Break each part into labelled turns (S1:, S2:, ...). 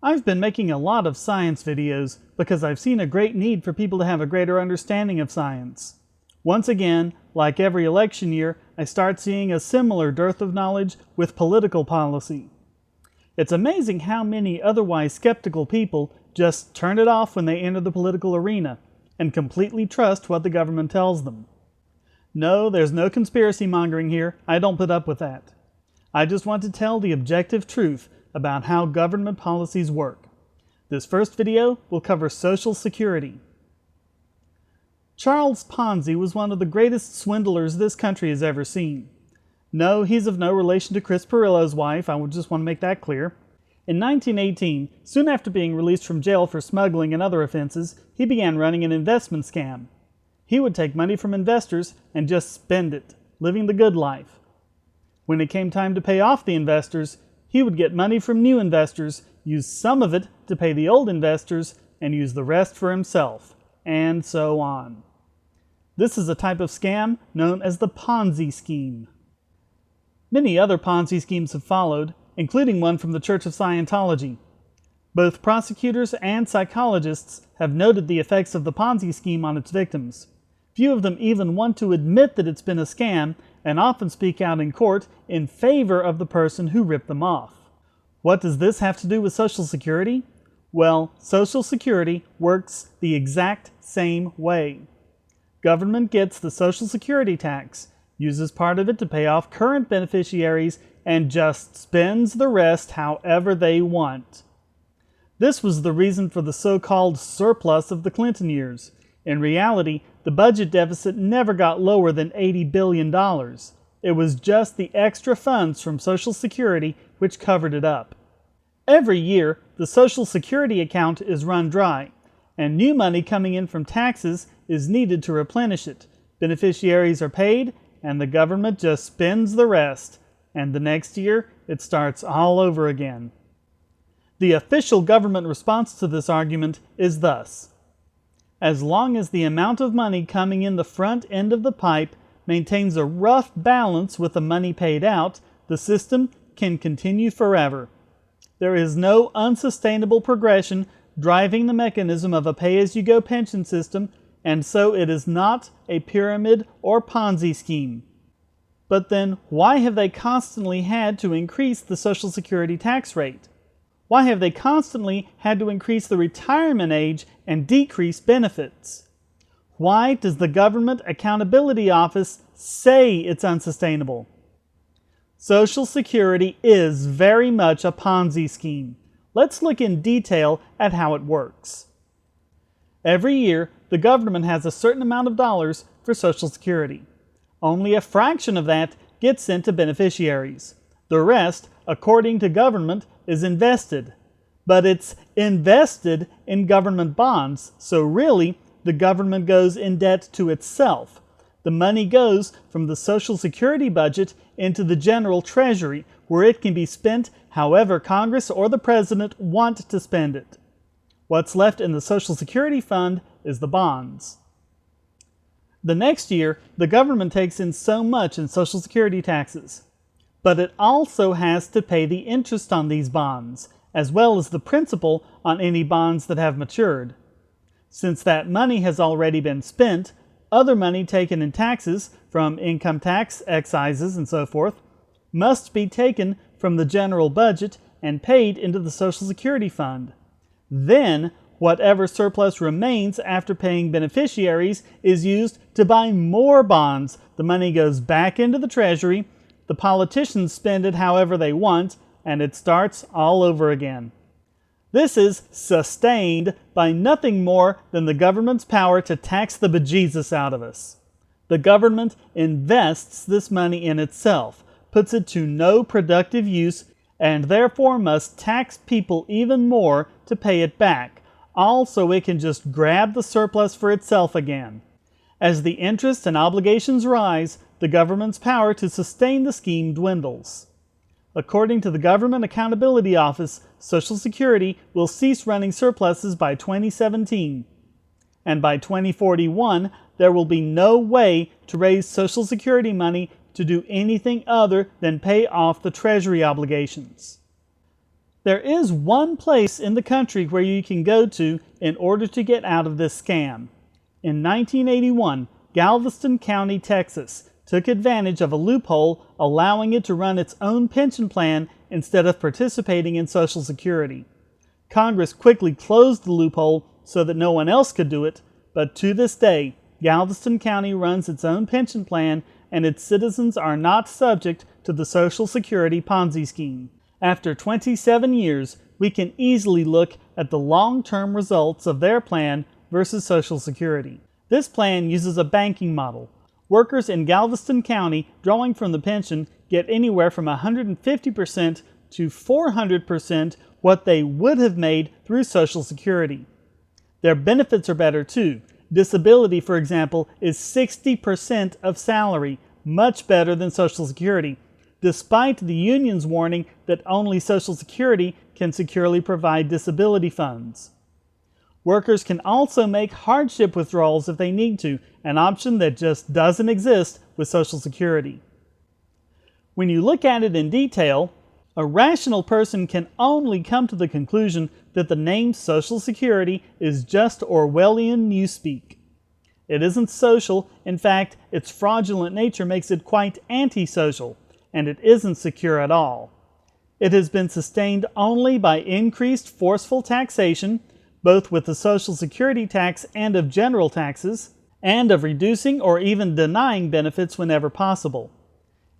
S1: I've been making a lot of science videos because I've seen a great need for people to have a greater understanding of science. Once again, like every election year, I start seeing a similar dearth of knowledge with political policy. It's amazing how many otherwise skeptical people just turn it off when they enter the political arena and completely trust what the government tells them. No, there's no conspiracy mongering here. I don't put up with that. I just want to tell the objective truth about how government policies work. This first video will cover Social Security. Charles Ponzi was one of the greatest swindlers this country has ever seen. No, he's of no relation to Chris Pirillo's wife. I just want to make that clear. In 1918, soon after being released from jail for smuggling and other offenses, he began running an investment scam. He would take money from investors and just spend it, living the good life. When it came time to pay off the investors, he would get money from new investors, use some of it to pay the old investors, and use the rest for himself, and so on. This is a type of scam known as the Ponzi scheme. Many other Ponzi schemes have followed, including one from the Church of Scientology. Both prosecutors and psychologists have noted the effects of the Ponzi scheme on its victims. Few of them even want to admit that it's been a scam, and often speak out in court in favor of the person who ripped them off. What does this have to do with Social Security? Well, Social Security works the exact same way. Government gets the Social Security tax, uses part of it to pay off current beneficiaries, and just spends the rest however they want. This was the reason for the so-called surplus of the Clinton years. In reality, the budget deficit never got lower than $80 billion. It was just the extra funds from Social Security which covered it up. Every year, the Social Security account is run dry, and new money coming in from taxes is needed to replenish it. Beneficiaries are paid, and the government just spends the rest, and the next year it starts all over again. The official government response to this argument is thus: as long as the amount of money coming in the front end of the pipe maintains a rough balance with the money paid out, the system can continue forever. There is no unsustainable progression driving the mechanism of a pay-as-you-go pension system, and so it is not a pyramid or Ponzi scheme. But then, why have they constantly had to increase the Social Security tax rate? Why have they constantly had to increase the retirement age and decrease benefits? Why does the Government Accountability Office say it's unsustainable? Social Security is very much a Ponzi scheme. Let's look in detail at how it works. Every year, the government has a certain amount of dollars for Social Security. Only a fraction of that gets sent to beneficiaries. The rest, according to government, is invested. But it's invested in government bonds, so really, the government goes in debt to itself. The money goes from the Social Security budget into the general treasury, where it can be spent however Congress or the President want to spend it. What's left in the Social Security fund is the bonds. The next year, the government takes in so much in Social Security taxes, but it also has to pay the interest on these bonds, as well as the principal on any bonds that have matured. Since that money has already been spent, other money taken in taxes, from income tax, excises, and so forth, must be taken from the general budget and paid into the Social Security fund. Then, whatever surplus remains after paying beneficiaries is used to buy more bonds. The money goes back into the Treasury, the politicians spend it however they want, and it starts all over again. This is sustained by nothing more than the government's power to tax the bejesus out of us. The government invests this money in itself, puts it to no productive use, and therefore must tax people even more to pay it back, all so it can just grab the surplus for itself again. As the interest and obligations rise, the government's power to sustain the scheme dwindles. According to the Government Accountability Office, Social Security will cease running surpluses by 2017. And by 2041, there will be no way to raise Social Security money to do anything other than pay off the Treasury obligations. There is one place in the country where you can go to in order to get out of this scam. In 1981, Galveston County, Texas, took advantage of a loophole allowing it to run its own pension plan instead of participating in Social Security. Congress quickly closed the loophole so that no one else could do it, but to this day, Galveston County runs its own pension plan and its citizens are not subject to the Social Security Ponzi scheme. After 27 years, we can easily look at the long-term results of their plan versus Social Security. This plan uses a banking model. Workers in Galveston County drawing from the pension get anywhere from 150% to 400% what they would have made through Social Security. Their benefits are better too. Disability, for example, is 60% of salary, much better than Social Security, despite the union's warning that only Social Security can securely provide disability funds. Workers can also make hardship withdrawals if they need to, an option that just doesn't exist with Social Security. When you look at it in detail, a rational person can only come to the conclusion that the name Social Security is just Orwellian newspeak. It isn't social. In fact, its fraudulent nature makes it quite antisocial, and it isn't secure at all. It has been sustained only by increased forceful taxation, both with the Social Security tax and of general taxes, and of reducing or even denying benefits whenever possible.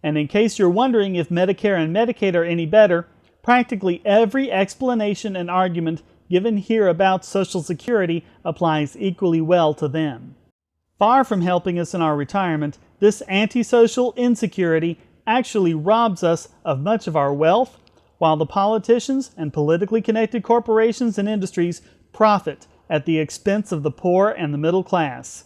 S1: And in case you're wondering if Medicare and Medicaid are any better, practically every explanation and argument given here about Social Security applies equally well to them. Far from helping us in our retirement, this antisocial insecurity actually robs us of much of our wealth, while the politicians and politically connected corporations and industries profit at the expense of the poor and the middle class.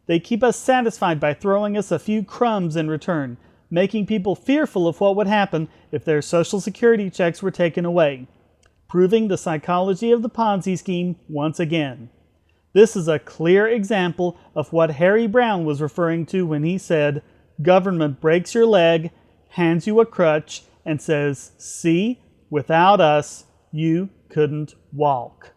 S1: They keep us satisfied by throwing us a few crumbs in return, making people fearful of what would happen if their Social Security checks were taken away, proving the psychology of the Ponzi scheme once again. This is a clear example of what Harry Browne was referring to when he said, "Government breaks your leg, hands you a crutch, and says, 'See, without us, you couldn't walk.'"